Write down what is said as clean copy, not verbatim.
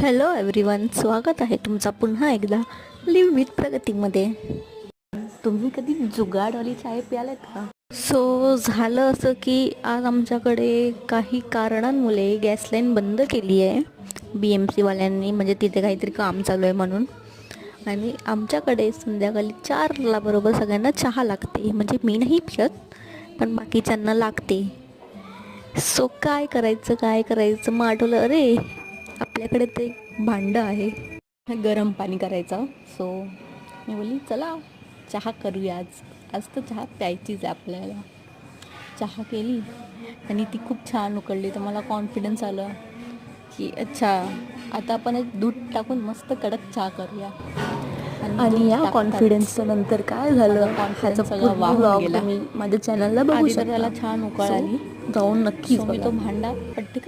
Hello everyone, स्वागत आहे तुमचा पुन्हा एकदा लिव्ह विथ प्रगतीमध्ये. तुम्ही कधी जुगाडवाली चाय प्यालेत का? झालं असं की आज आमच्याकडे काही कारणांमुळे गॅस लाईन बंद केली आहे BMC वाल्यांनी, म्हणजे तिथे काहीतरी काम चालू आहे म्हणून. आणि आमच्याकडे संध्याकाळी 4ला बरोबर सगळ्यांना चहा लागते, म्हणजे मी नाही पित पण बाकीच्यांना लागते. काय करायचं मग आठवलं, अरे आपल्याकडे ते एक भांडं आहे गरम पाणी करायचं. मी बोलली चला चहा करूया, आज तर चहा प्यायचीच आहे आपल्याला. चहा केली आणि ती खूप छान उकळली, तर मला कॉन्फिडन्स आलं की अच्छा आता आपण एक दूध टाकून मस्त कडक चहा करूया. आणि या कॉन्फिडन्सच्या नंतर काय झालं, ह्याचा पूर्ण व्लॉग तुम्ही माझ्या चॅनलला बघू शकता. त्याला छान उकळ आली, जाऊन नक्कीच तो भांडा पटकन